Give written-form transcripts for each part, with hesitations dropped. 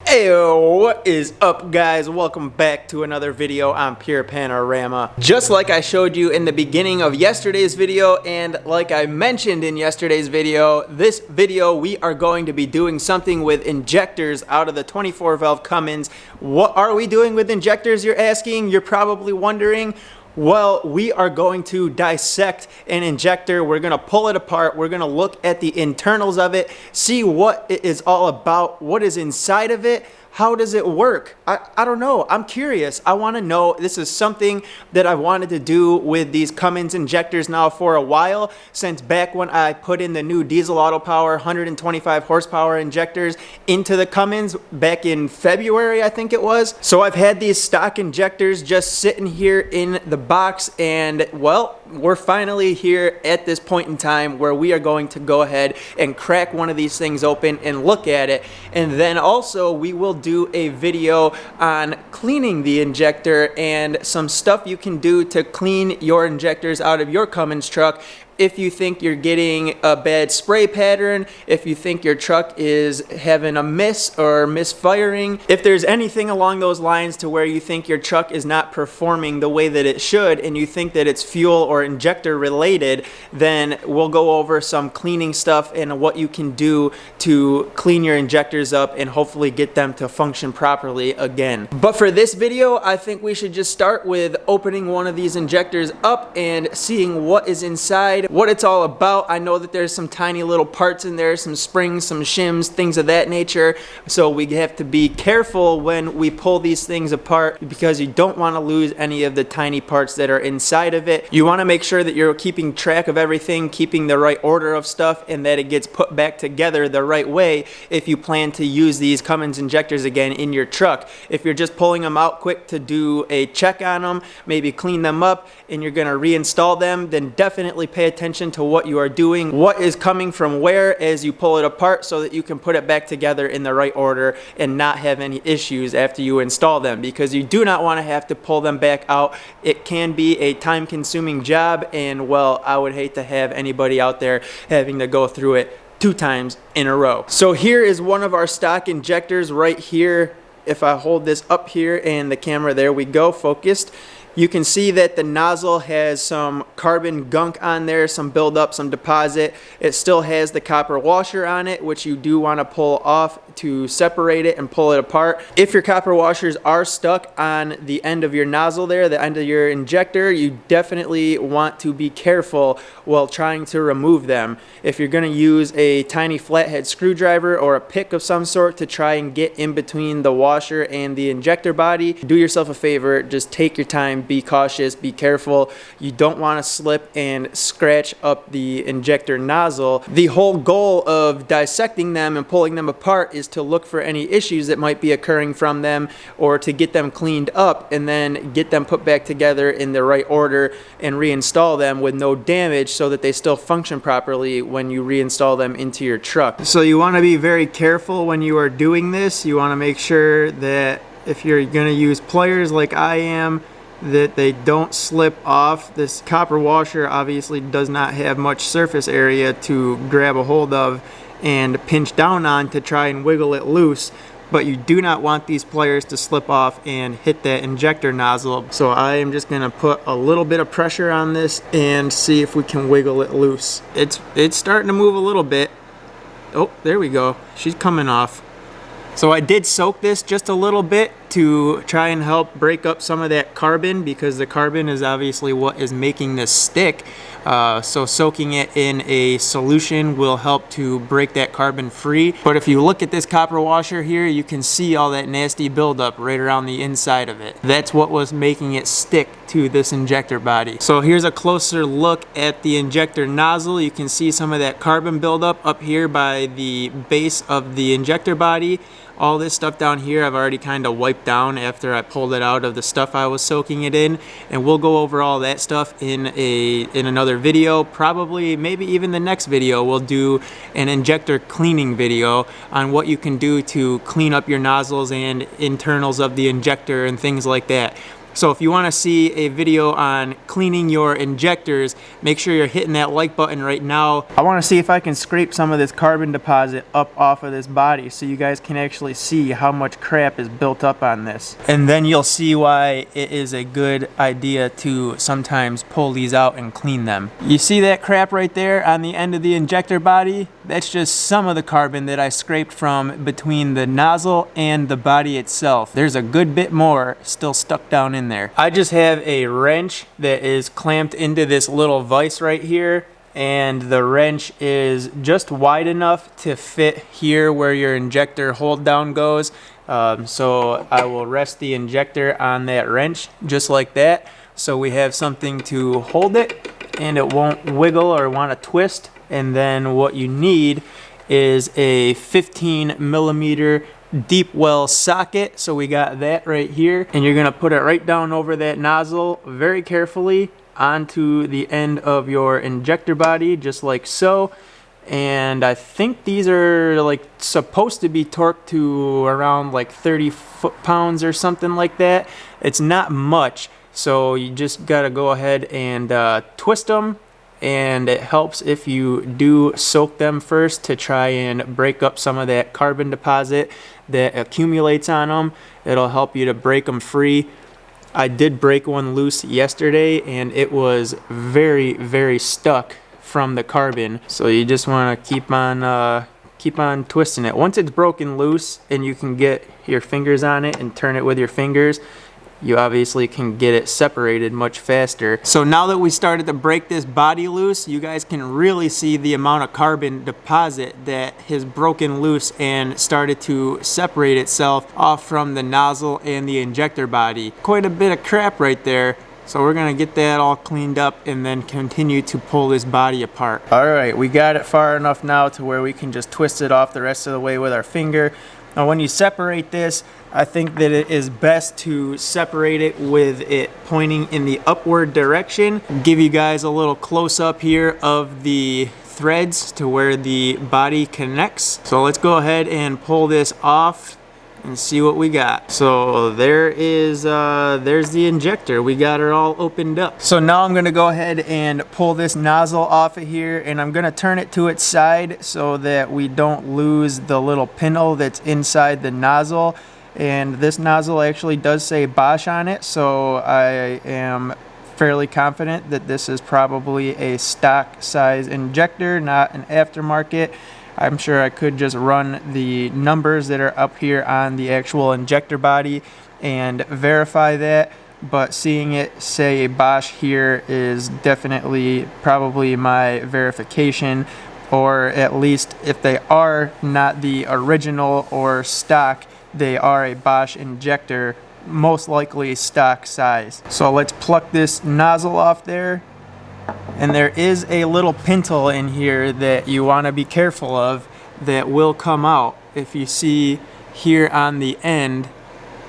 Heyo, what is up, guys? Welcome back to another video on Pure Panorama. Just like I showed you in the beginning of yesterday's video, and like I mentioned in yesterday's video, this video we are going to be doing something with injectors out of the 24 valve Cummins. What are we doing with injectors, you're asking? You're probably wondering. Well, we are going to dissect an injector. We're going to pull it apart. We're going to look at the internals of it, see what it is all about, what is inside of it. How does it work? I don't know. I'm curious. I want to know. This is something that I wanted to do with these Cummins injectors now for a while, since back when I put in the new diesel auto power 125 horsepower injectors into the Cummins back in February, I think it was. So I've had these stock injectors just sitting here in the box, and well, we're finally here at this point in time where we are going to go ahead and crack one of these things open and look at it. And then also we will do a video on cleaning the injector and some stuff you can do to clean your injectors out of your Cummins truck. If you think you're getting a bad spray pattern, if you think your truck is having a miss or misfiring, if there's anything along those lines to where you think your truck is not performing the way that it should and you think that it's fuel or injector related, then we'll go over some cleaning stuff and what you can do to clean your injectors up and hopefully get them to function properly again. But for this video, I think we should just start with opening one of these injectors up and seeing what is inside, what it's all about. I know that there's some tiny little parts in there, some springs, some shims, things of that nature. So we have to be careful when we pull these things apart because you don't want to lose any of the tiny parts that are inside of it. You want to make sure that you're keeping track of everything, keeping the right order of stuff, and that it gets put back together the right way if you plan to use these Cummins injectors again in your truck. If you're just pulling them out quick to do a check on them, maybe clean them up, and you're going to reinstall them, then definitely pay attention to what you are doing, what is coming from where as you pull it apart, so that you can put it back together in the right order and not have any issues after you install them, because you do not want to have to pull them back out. It can be a time-consuming job, and well, I would hate to have anybody out there having to go through it 2 times in a row. So here is one of our stock injectors right here. If I hold this up here and the camera, there we go, focused. You can see that the nozzle has some carbon gunk on there, some buildup, some deposit. It still has the copper washer on it, which you do want to pull off to separate it and pull it apart. If your copper washers are stuck on the end of your nozzle there, the end of your injector, you definitely want to be careful while trying to remove them. If you're going to use a tiny flathead screwdriver or a pick of some sort to try and get in between the washer and the injector body, do yourself a favor, just take your time. Be cautious, be careful. You don't want to slip and scratch up the injector nozzle. The whole goal of dissecting them and pulling them apart is to look for any issues that might be occurring from them, or to get them cleaned up and then get them put back together in the right order and reinstall them with no damage, so that they still function properly when you reinstall them into your truck. So you want to be very careful when you are doing this. You want to make sure that if you're going to use pliers like I am, that they don't slip off. This copper washer obviously does not have much surface area to grab a hold of and pinch down on to try and wiggle it loose, but you do not want these pliers to slip off and hit that injector nozzle. So I am just going to put a little bit of pressure on this and see if we can wiggle it loose. It's starting to move a little bit. Oh, there we go. She's coming off. So I did soak this just a little bit to try and help break up some of that carbon, because the carbon is obviously what is making this stick. So soaking it in a solution will help to break that carbon free. But if you look at this copper washer here, you can see all that nasty buildup right around the inside of it. That's what was making it stick to this injector body. So here's a closer look at the injector nozzle. You can see some of that carbon buildup up here by the base of the injector body. All this stuff down here I've already kind of wiped down after I pulled it out of the stuff I was soaking it in, and we'll go over all that stuff in another video. Probably maybe even the next video we'll do an injector cleaning video on what you can do to clean up your nozzles and internals of the injector and things like that. So if you want to see a video on cleaning your injectors, make sure you're hitting that like button right now. I want to see if I can scrape some of this carbon deposit up off of this body so you guys can actually see how much crap is built up on this. And then you'll see why it is a good idea to sometimes pull these out and clean them. You see that crap right there on the end of the injector body? That's just some of the carbon that I scraped from between the nozzle and the body itself. There's a good bit more still stuck down in there. I just have a wrench that is clamped into this little vise right here, and the wrench is just wide enough to fit here where your injector hold down goes. So I will rest the injector on that wrench just like that, so we have something to hold it and it won't wiggle or want to twist. And then what you need is a 15mm deep well socket. So we got that right here, and you're gonna put it right down over that nozzle very carefully onto the end of your injector body, just like so. And I think these are like supposed to be torqued to around like 30 foot-pounds or something like that. It's not much, so you just gotta go ahead and twist them. And it helps if you do soak them first to try and break up some of that carbon deposit that accumulates on them. It'll help you to break them free. I did break one loose yesterday and it was very, very stuck from the carbon. So you just want to keep on twisting it. Once it's broken loose and you can get your fingers on it and turn it with your fingers, you obviously can get it separated much faster. So now that we started to break this body loose, you guys can really see the amount of carbon deposit that has broken loose and started to separate itself off from the nozzle and the injector body. Quite a bit of crap right there. So we're gonna get that all cleaned up and then continue to pull this body apart. All right, we got it far enough now to where we can just twist it off the rest of the way with our finger. Now when you separate this, I think that it is best to separate it with it pointing in the upward direction. Give you guys a little close up here of the threads to where the body connects. So let's go ahead and pull this off and see what we got. So there is there's the injector. We got her all opened up. So now I'm gonna go ahead and pull this nozzle off of here, and I'm gonna turn it to its side so that we don't lose the little pintle that's inside the nozzle. And this nozzle actually does say Bosch on it, so I am fairly confident that this is probably a stock size injector, not an aftermarket. I'm sure I could just run the numbers that are up here on the actual injector body and verify that, but seeing it say Bosch here is definitely probably my verification, or at least if they are not the original or stock, they are a Bosch injector, most likely stock size. So let's pluck this nozzle off there. And there is a little pintle in here that you want to be careful of that will come out. If you see here on the end,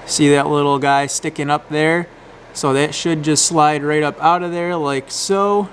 see that little guy sticking up there? So that should just slide right up out of there like so.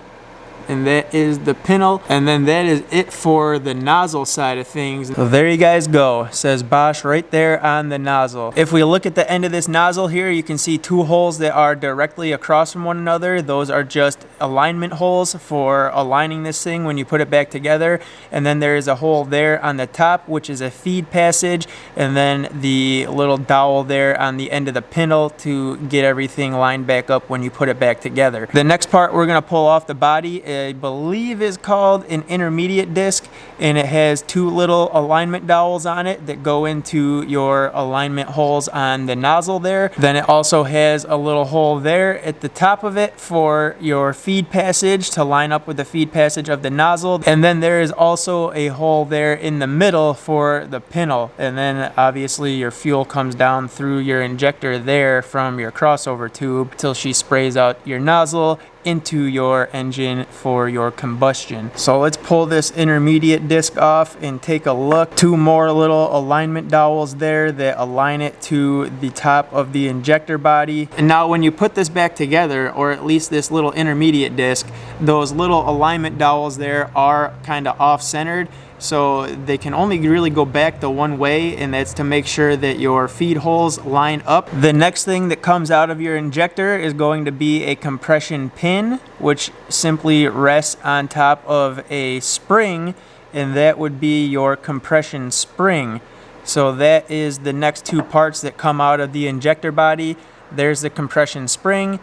And that is the pintle, and then that is it for the nozzle side of things. So there you guys go. It says Bosch right there on the nozzle. If we look at the end of this nozzle here, you can see two holes that are directly across from one another. Those are just alignment holes for aligning this thing when you put it back together. And then there is a hole there on the top, which is a feed passage, and then the little dowel there on the end of the pintle to get everything lined back up when you put it back together. The next part we're gonna pull off the body, I believe is called an intermediate disc, and it has two little alignment dowels on it that go into your alignment holes on the nozzle there. Then it also has a little hole there at the top of it for your feed passage to line up with the feed passage of the nozzle. And then there is also a hole there in the middle for the pintle. And then obviously your fuel comes down through your injector there from your crossover tube till she sprays out your nozzle into your engine for your combustion. So let's pull this intermediate disc off and take a look. Two more little alignment dowels there that align it to the top of the injector body. And now when you put this back together, or at least this little intermediate disc, those little alignment dowels there are kind of off-centered. so they can only really go back the one way, and that's to make sure that your feed holes line up. The next thing that comes out of your injector is going to be a compression pin, which simply rests on top of a spring, and that would be your compression spring. So that is the next two parts that come out of the injector body. There's the compression spring.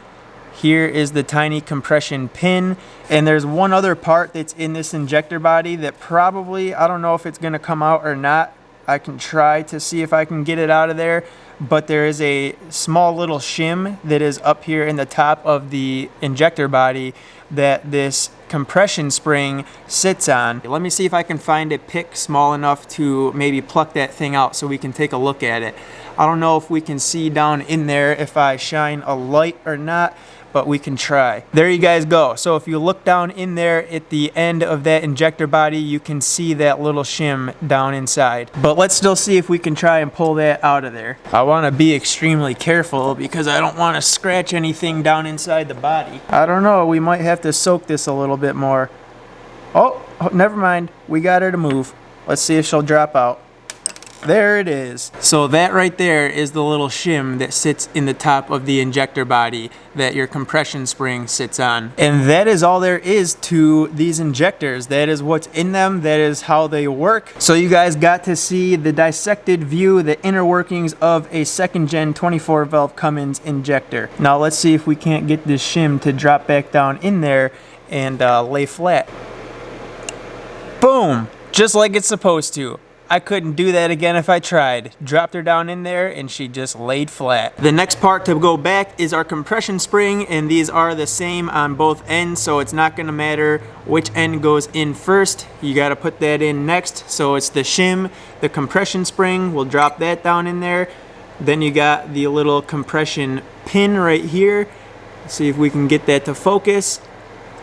Here is the tiny compression pin, and there's one other part that's in this injector body that probably, I don't know if it's going to come out or not. I can try to see if I can get it out of there, but there is a small little shim that is up here in the top of the injector body that this compression spring sits on. Let me see if I can find a pick small enough to maybe pluck that thing out so we can take a look at it. I don't know if we can see down in there if I shine a light or not, but we can try. There you guys go. So if you look down in there at the end of that injector body, you can see that little shim down inside. But let's still see if we can try and pull that out of there. I want to be extremely careful because I don't want to scratch anything down inside the body. I don't know, we might have to soak this a little bit more. Oh, never mind. We got her to move. Let's see if she'll drop out. There it is. So that right there is the little shim that sits in the top of the injector body that your compression spring sits on. And that is all there is to these injectors. That is what's in them. That is how they work. So you guys got to see the dissected view, the inner workings of a 2nd gen 24 valve Cummins injector. Now let's see if we can't get this shim to drop back down in there and lay flat. Boom! Just like it's supposed to. I couldn't do that again if I tried. Dropped her down in there and she just laid flat. The next part to go back is our compression spring, and these are the same on both ends, so it's not gonna matter which end goes in first. You gotta put that in next. So it's the shim, the compression spring, we'll drop that down in there. Then you got the little compression pin right here. See if we can get that to focus.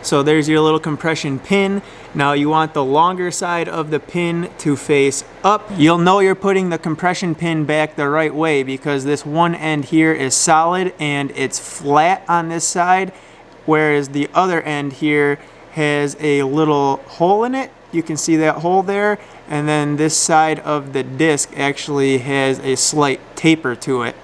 So there's your little compression pin. Now you want the longer side of the pin to face up. You'll know you're putting the compression pin back the right way because this one end here is solid and it's flat on this side, whereas the other end here has a little hole in it. You can see that hole there, and then this side of the disc actually has a slight taper to it.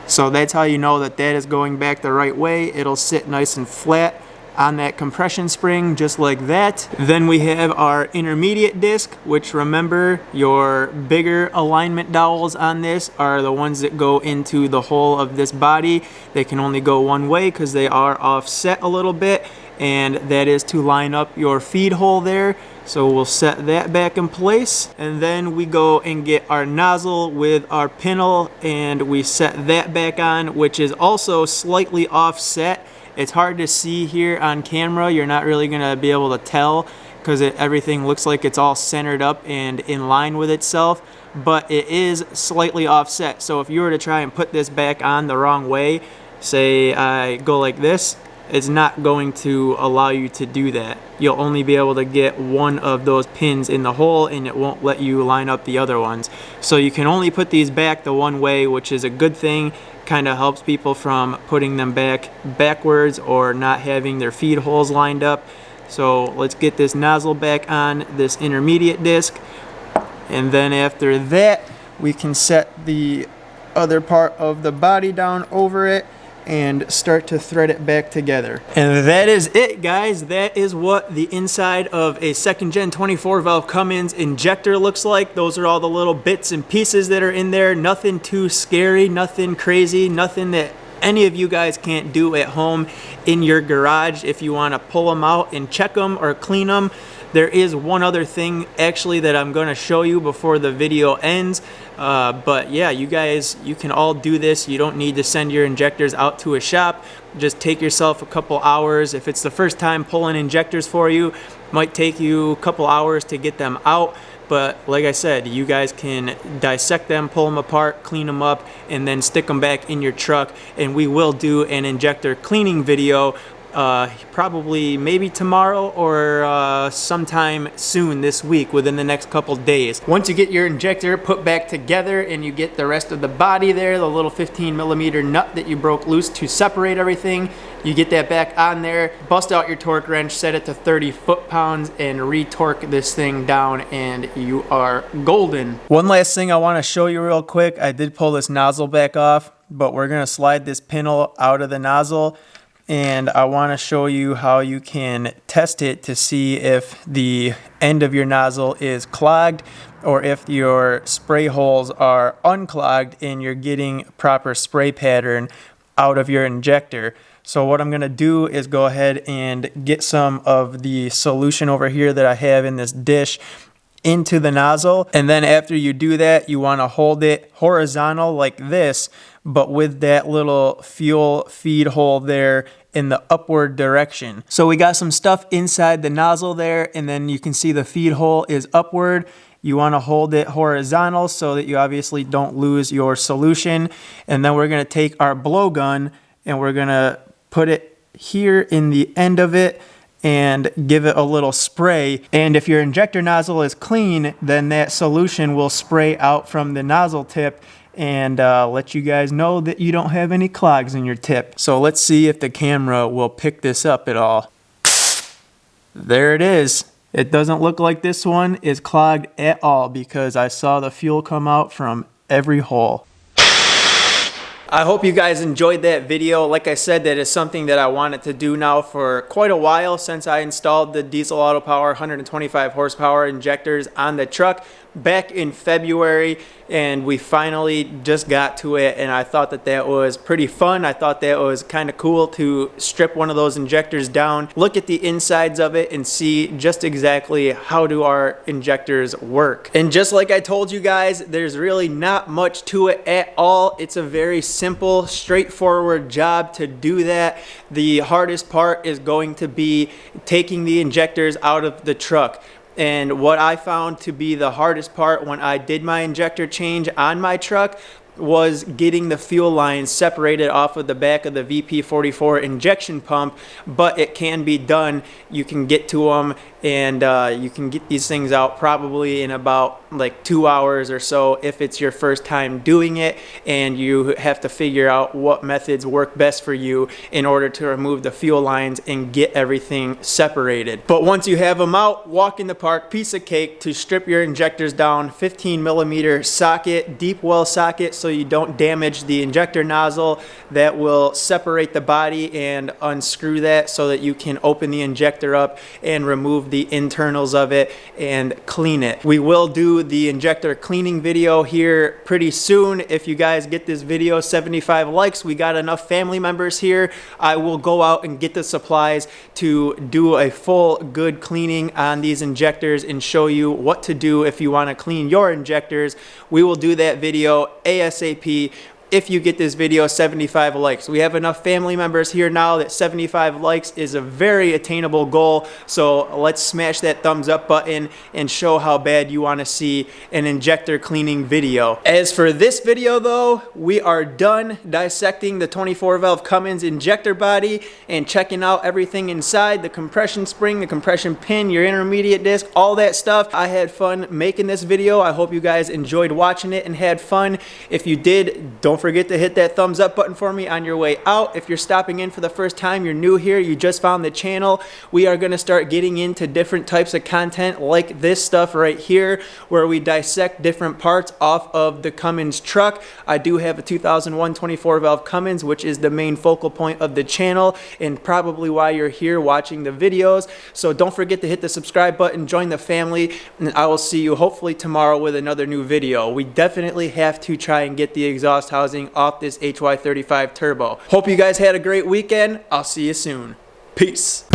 So that's how you know that that is going back the right way. It'll sit nice and flat on that compression spring, just like that. Then we have our intermediate disc, which, remember, your bigger alignment dowels on this are the ones that go into the hole of this body. They can only go one way because they are offset a little bit, and that is to line up your feed hole there. So we'll set that back in place, and then we go and get our nozzle with our pintle, and we set that back on, which is also slightly offset. It's hard to see here on camera. You're not really going to be able to tell because everything looks like it's all centered up and in line with itself, but it is slightly offset. So if you were to try and put this back on the wrong way, say I go like this, it's not going to allow you to do that. You'll only be able to get one of those pins in the hole, and it won't let you line up the other ones. So you can only put these back the one way, which is a good thing. Kind of helps people from putting them backwards or not having their feed holes lined up. So let's get this nozzle back on this intermediate disc, and then after that we can set the other part of the body down over it and start to thread it back together. And that is it, guys. That is what the inside of a 2nd gen 24 valve Cummins injector looks like. Those are all the little bits and pieces that are in there. Nothing too scary, nothing crazy, nothing that any of you guys can't do at home in your garage if you want to pull them out and check them or clean them. There is one other thing actually that I'm going to show you before the video ends, but yeah, you guys, you can all do this. You don't need to send your injectors out to a shop. Just take yourself a couple hours. If it's the first time pulling injectors for you, might take you a couple hours to get them out. But like I said, you guys can dissect them, pull them apart, clean them up, and then stick them back in your truck. And we will do an injector cleaning video probably maybe tomorrow or sometime soon this week, within the next couple days. Once you get your injector put back together and you get the rest of the body there, the little 15mm nut that you broke loose to separate everything, you get that back on there, bust out your torque wrench, set it to 30 foot-pounds, and re-torque this thing down, and you are golden. One last thing I want to show you real quick. I did pull this nozzle back off, but we're going to slide this pintle out of the nozzle, and I want to show you how you can test it to see if the end of your nozzle is clogged or if your spray holes are unclogged and you're getting proper spray pattern out of your injector. So what I'm going to do is go ahead and get some of the solution over here that I have in this dish into the nozzle, and then after you do that, you want to hold it horizontal like this, but with that little fuel feed hole there in the upward direction. So we got some stuff inside the nozzle there, and then you can see the feed hole is upward. You want to hold it horizontal so that you obviously don't lose your solution. And then we're going to take our blowgun and we're going to put it here in the end of it and give it a little spray. And if your injector nozzle is clean, then that solution will spray out from the nozzle tip and let you guys know that you don't have any clogs in your tip. So let's see if the camera will pick this up at all. There it is. It doesn't look like this one is clogged at all because I saw the fuel come out from every hole. I hope you guys enjoyed that video. Like I said, that is something that I wanted to do now for quite a while since I installed the diesel auto power 125 horsepower injectors on the truck back in February, and we finally just got to it, and I thought that that was pretty fun. I thought that was kind of cool to strip one of those injectors down, look at the insides of it, and see just exactly how do our injectors work. And just like I told you guys, there's really not much to it at all. It's a very simple, straightforward job to do that. The hardest part is going to be taking the injectors out of the truck. And what I found to be the hardest part when I did my injector change on my truck was getting the fuel lines separated off of the back of the VP44 injection pump, but it can be done. You can get to them, and you can get these things out probably in about like 2 hours or so if it's your first time doing it, and you have to figure out what methods work best for you in order to remove the fuel lines and get everything separated. But once you have them out, walk in the park, piece of cake to strip your injectors down. 15mm socket, deep well socket, so you don't damage the injector nozzle. That will separate the body and unscrew that so that you can open the injector up and remove the internals of it and clean it. We will do the injector cleaning video here pretty soon. If you guys get this video 75 likes, we got enough family members here, I will go out and get the supplies to do a full good cleaning on these injectors and show you what to do if you want to clean your injectors. We will do that video ASAP if you get this video 75 likes. We have enough family members here now that 75 likes is a very attainable goal. So let's smash that thumbs up button and show how bad you want to see an injector cleaning video. As for this video though, we are done dissecting the 24 valve Cummins injector body and checking out everything inside, the compression spring, the compression pin, your intermediate disc, all that stuff. I had fun making this video. I hope you guys enjoyed watching it and had fun. If you did, don't forget to hit that thumbs up button for me on your way out. If you're stopping in for the first time, you're new here, you just found the channel, we are going to start getting into different types of content like this stuff right here where we dissect different parts off of the Cummins truck. I do have a 2001 24 valve Cummins, which is the main focal point of the channel and probably why you're here watching the videos. So don't forget to hit the subscribe button, join the family, and I will see you hopefully tomorrow with another new video. We definitely have to try and get the exhaust housing off this HY35 turbo. Hope you guys had a great weekend. I'll see you soon. Peace.